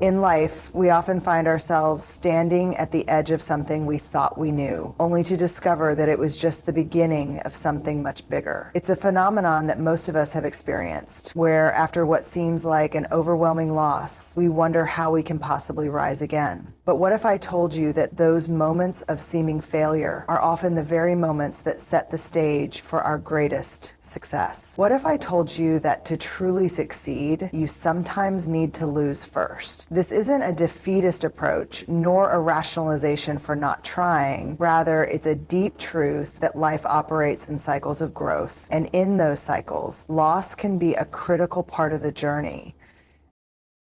In life, we often find ourselves standing at the edge of something we thought we knew, only to discover that it was just the beginning of something much bigger. It's a phenomenon that most of us have experienced, where after what seems like an overwhelming loss, we wonder how we can possibly rise again. But what if I told you that those moments of seeming failure are often the very moments that set the stage for our greatest success? What if I told you that to truly succeed, you sometimes need to lose first? This isn't a defeatist approach, nor a rationalization for not trying. Rather, it's a deep truth that life operates in cycles of growth. And in those cycles, loss can be a critical part of the journey.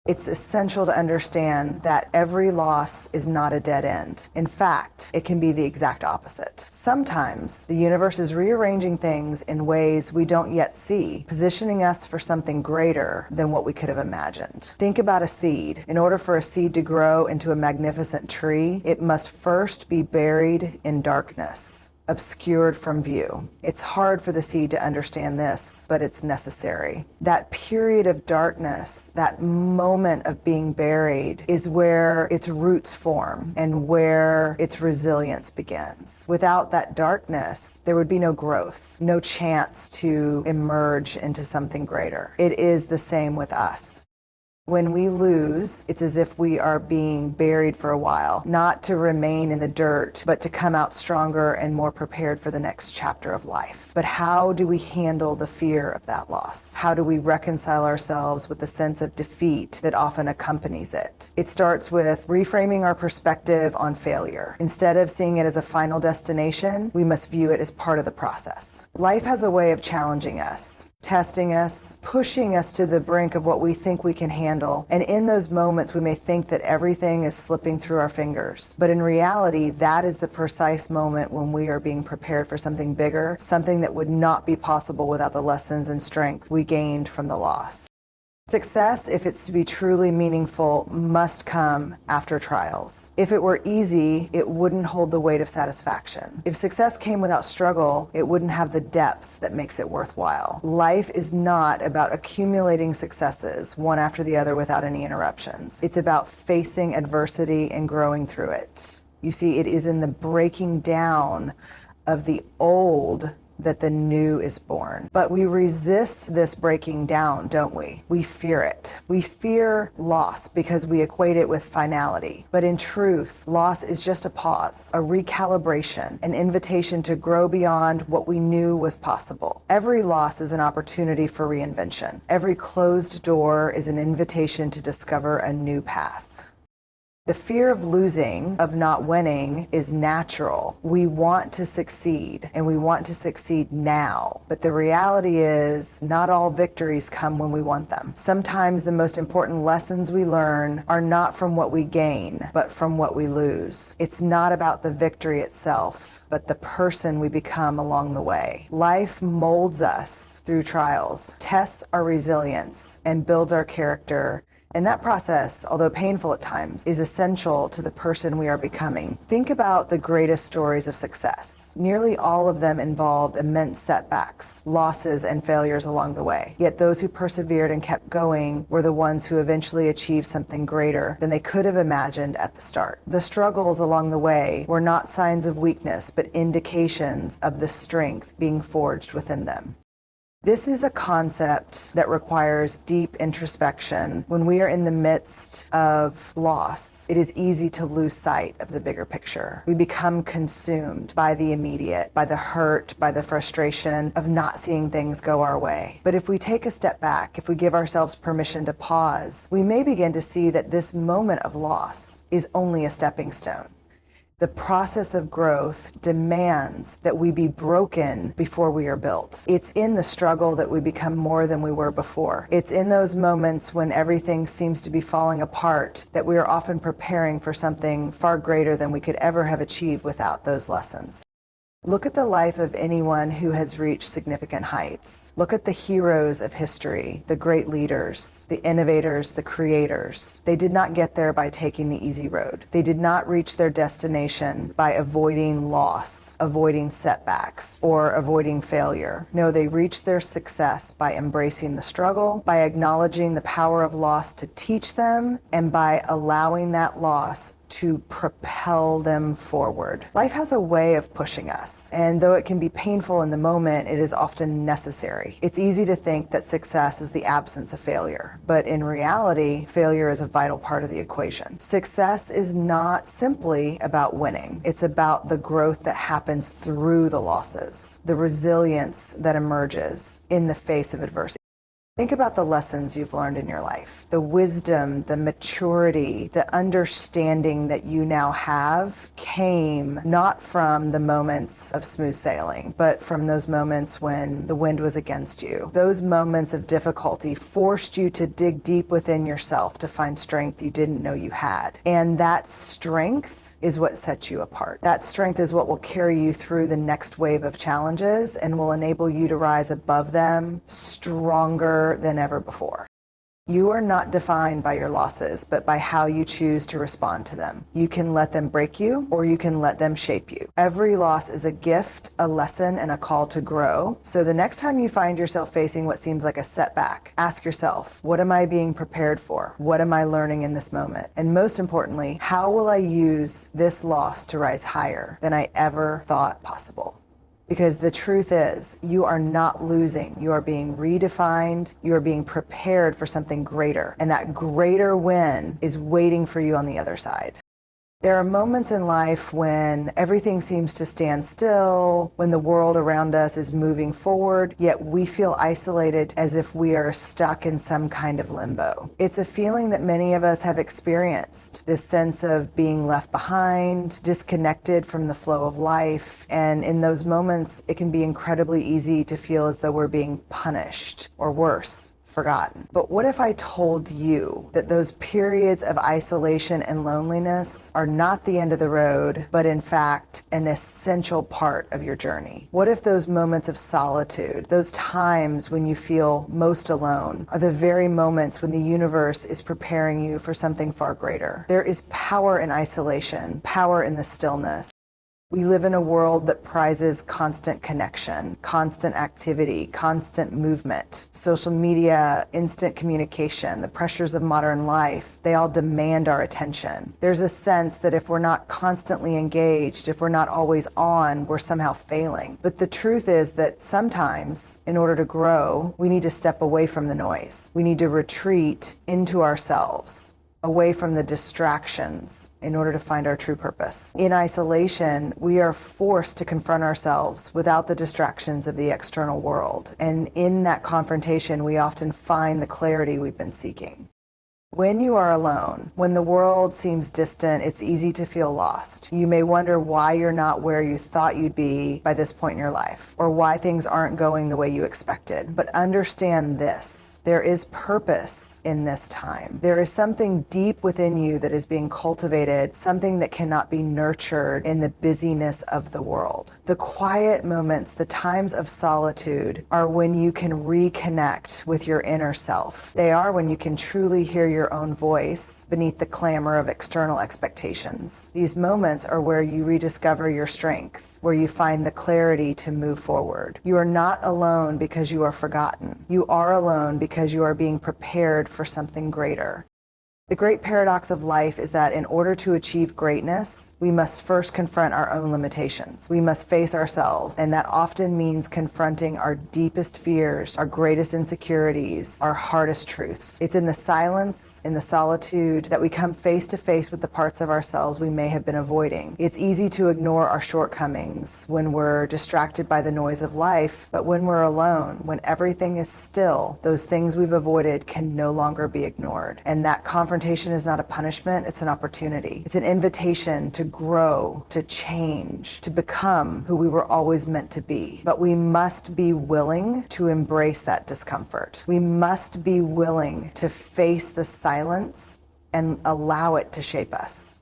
It's essential to understand that every loss is not a dead end. In fact, it can be the exact opposite. Sometimes the universe is rearranging things in ways we don't yet see, positioning us for something greater than what we could have imagined. Think about a seed. In order for a seed to grow into a magnificent tree, it must first be buried in darkness, obscured from view. It's hard for the seed to understand this, but it's necessary. That period of darkness, that moment of being buried, is where its roots form and where its resilience begins. Without that darkness, there would be no growth, no chance to emerge into something greater. It is the same with us. When we lose, it's as if we are being buried for a while, not to remain in the dirt, but to come out stronger and more prepared for the next chapter of life. But how do we handle the fear of that loss? How do we reconcile ourselves with the sense of defeat that often accompanies it? It starts with reframing our perspective on failure. Instead of seeing it as a final destination, we must view it as part of the process. Life has a way of challenging us, testing us, pushing us to the brink of what we think we can handle. And in those moments, we may think that everything is slipping through our fingers. But in reality, that is the precise moment when we are being prepared for something bigger, something that would not be possible without the lessons and strength we gained from the loss. Success, if it's to be truly meaningful, must come after trials. If it were easy, it wouldn't hold the weight of satisfaction. If success came without struggle, it wouldn't have the depth that makes it worthwhile. Life is not about accumulating successes, one after the other without any interruptions. It's about facing adversity and growing through it. You see, it is in the breaking down of the old that the new is born. But we resist this breaking down, don't we? We fear it. We fear loss because we equate it with finality. But in truth, loss is just a pause, a recalibration, an invitation to grow beyond what we knew was possible. Every loss is an opportunity for reinvention. Every closed door is an invitation to discover a new path. The fear of losing, of not winning, is natural. We want to succeed, and we want to succeed now. But the reality is, not all victories come when we want them. Sometimes the most important lessons we learn are not from what we gain, but from what we lose. It's not about the victory itself, but the person we become along the way. Life molds us through trials, tests our resilience, and builds our character. And that process, although painful at times, is essential to the person we are becoming. Think about the greatest stories of success. Nearly all of them involved immense setbacks, losses, and failures along the way. Yet those who persevered and kept going were the ones who eventually achieved something greater than they could have imagined at the start. The struggles along the way were not signs of weakness, but indications of the strength being forged within them. This is a concept that requires deep introspection. When we are in the midst of loss, it is easy to lose sight of the bigger picture. We become consumed by the immediate, by the hurt, by the frustration of not seeing things go our way. But if we take a step back, if we give ourselves permission to pause, we may begin to see that this moment of loss is only a stepping stone. The process of growth demands that we be broken before we are built. It's in the struggle that we become more than we were before. It's in those moments when everything seems to be falling apart that we are often preparing for something far greater than we could ever have achieved without those lessons. Look at the life of anyone who has reached significant heights. Look at the heroes of history, the great leaders, the innovators, the creators. They did not get there by taking the easy road. They did not reach their destination by avoiding loss, avoiding setbacks, or avoiding failure. No, they reached their success by embracing the struggle, by acknowledging the power of loss to teach them, and by allowing that loss to propel them forward. Life has a way of pushing us, and though it can be painful in the moment, it is often necessary. It's easy to think that success is the absence of failure, but in reality, failure is a vital part of the equation. Success is not simply about winning. It's about the growth that happens through the losses, the resilience that emerges in the face of adversity. Think about the lessons you've learned in your life, the wisdom, the maturity, the understanding that you now have came not from the moments of smooth sailing, but from those moments when the wind was against you. Those moments of difficulty forced you to dig deep within yourself to find strength you didn't know you had. And that strength is what sets you apart. That strength is what will carry you through the next wave of challenges and will enable you to rise above them stronger than ever before. You are not defined by your losses, but by how you choose to respond to them. You can let them break you, or you can let them shape you. Every loss is a gift, a lesson, and a call to grow. So the next time you find yourself facing what seems like a setback, ask yourself, what am I being prepared for? What am I learning in this moment? And most importantly, how will I use this loss to rise higher than I ever thought possible? Because the truth is, you are not losing. You are being redefined. You are being prepared for something greater. And that greater win is waiting for you on the other side. There are moments in life when everything seems to stand still, when the world around us is moving forward, yet we feel isolated as if we are stuck in some kind of limbo. It's a feeling that many of us have experienced, this sense of being left behind, disconnected from the flow of life. And in those moments, it can be incredibly easy to feel as though we're being punished, or worse, forgotten. But what if I told you that those periods of isolation and loneliness are not the end of the road, but in fact, an essential part of your journey? What if those moments of solitude, those times when you feel most alone, are the very moments when the universe is preparing you for something far greater? There is power in isolation, power in the stillness. We live in a world that prizes constant connection, constant activity, constant movement. Social media, instant communication, the pressures of modern life, they all demand our attention. There's a sense that if we're not constantly engaged, if we're not always on, we're somehow failing. But the truth is that sometimes, in order to grow, we need to step away from the noise. We need to retreat into ourselves, away from the distractions in order to find our true purpose. In isolation, we are forced to confront ourselves without the distractions of the external world. And in that confrontation, we often find the clarity we've been seeking. When you are alone, when the world seems distant, it's easy to feel lost. You may wonder why you're not where you thought you'd be by this point in your life, or why things aren't going the way you expected. But understand this, there is purpose in this time. There is something deep within you that is being cultivated, something that cannot be nurtured in the busyness of the world. The quiet moments, the times of solitude, are when you can reconnect with your inner self. They are when you can truly hear your own voice beneath the clamor of external expectations. These moments are where you rediscover your strength, where you find the clarity to move forward. You are not alone because you are forgotten. You are alone because you are being prepared for something greater. The great paradox of life is that in order to achieve greatness, we must first confront our own limitations. We must face ourselves, and that often means confronting our deepest fears, our greatest insecurities, our hardest truths. It's in the silence, in the solitude, that we come face to face with the parts of ourselves we may have been avoiding. It's easy to ignore our shortcomings when we're distracted by the noise of life, but when we're alone, when everything is still, those things we've avoided can no longer be ignored. And that confrontation is not a punishment, it's an opportunity. It's an invitation to grow, to change, to become who we were always meant to be. But we must be willing to embrace that discomfort. We must be willing to face the silence and allow it to shape us.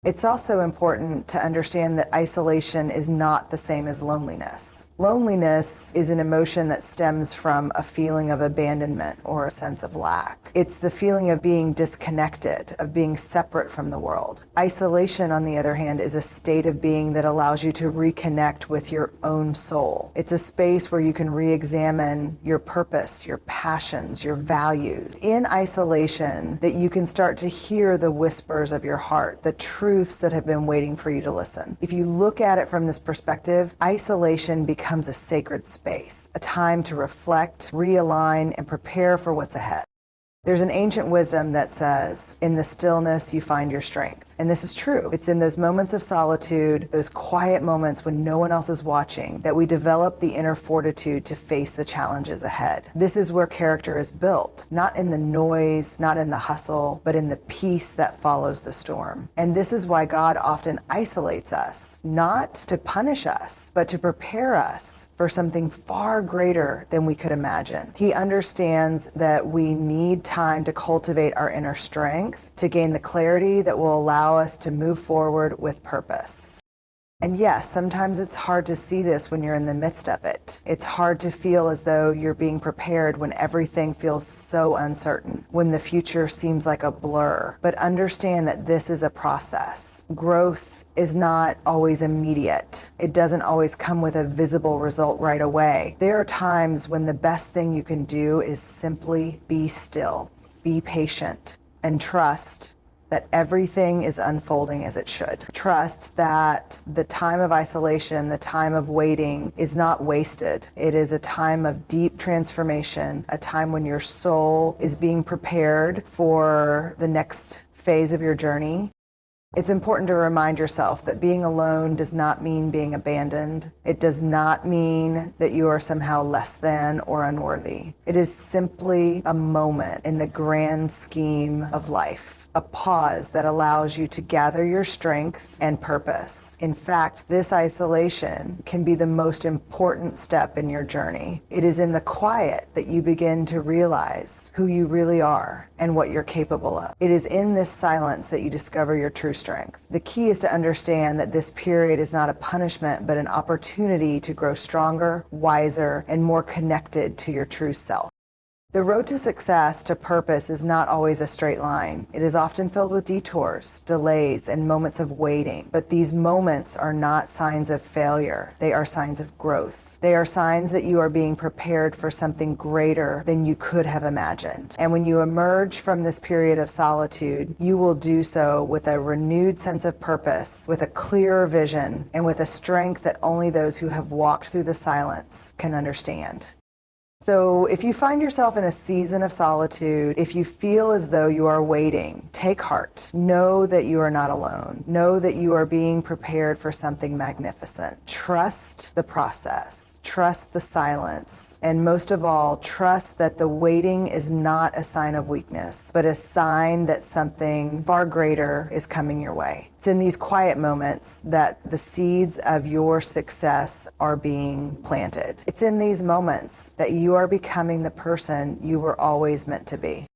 It's also important to understand that isolation is not the same as loneliness. Loneliness is an emotion that stems from a feeling of abandonment or a sense of lack. It's the feeling of being disconnected, of being separate from the world. Isolation, on the other hand, is a state of being that allows you to reconnect with your own soul. It's a space where you can re-examine your purpose, your passions, your values. In isolation, that you can start to hear the whispers of your heart, the truths that have been waiting for you to listen. If you look at it from this perspective, isolation becomes a sacred space, a time to reflect, realign, and prepare for what's ahead. There's an ancient wisdom that says, in the stillness you find your strength. And this is true. It's in those moments of solitude, those quiet moments when no one else is watching, that we develop the inner fortitude to face the challenges ahead. This is where character is built, not in the noise, not in the hustle, but in the peace that follows the storm. And this is why God often isolates us, not to punish us, but to prepare us for something far greater than we could imagine. He understands that we need time to cultivate our inner strength, to gain the clarity that will allow us to move forward with purpose. And yes, sometimes it's hard to see this when you're in the midst of it. It's hard to feel as though you're being prepared when everything feels so uncertain, when the future seems like a blur. But understand that this is a process. Growth is not always immediate. It doesn't always come with a visible result right away. There are times when the best thing you can do is simply be still, be patient, and trust that everything is unfolding as it should. Trust that the time of isolation, the time of waiting is not wasted. It is a time of deep transformation, a time when your soul is being prepared for the next phase of your journey. It's important to remind yourself that being alone does not mean being abandoned. It does not mean that you are somehow less than or unworthy. It is simply a moment in the grand scheme of life. A pause that allows you to gather your strength and purpose. In fact, this isolation can be the most important step in your journey. It is in the quiet that you begin to realize who you really are and what you're capable of. It is in this silence that you discover your true strength. The key is to understand that this period is not a punishment, but an opportunity to grow stronger, wiser, and more connected to your true self. The road to success, to purpose, is not always a straight line. It is often filled with detours, delays, and moments of waiting. But these moments are not signs of failure. They are signs of growth. They are signs that you are being prepared for something greater than you could have imagined. And when you emerge from this period of solitude, you will do so with a renewed sense of purpose, with a clearer vision, and with a strength that only those who have walked through the silence can understand. So if you find yourself in a season of solitude, if you feel as though you are waiting, take heart. Know that you are not alone. Know that you are being prepared for something magnificent. Trust the process. Trust the silence. And most of all, trust that the waiting is not a sign of weakness, but a sign that something far greater is coming your way. It's in these quiet moments that the seeds of your success are being planted. It's in these moments that you are becoming the person you were always meant to be.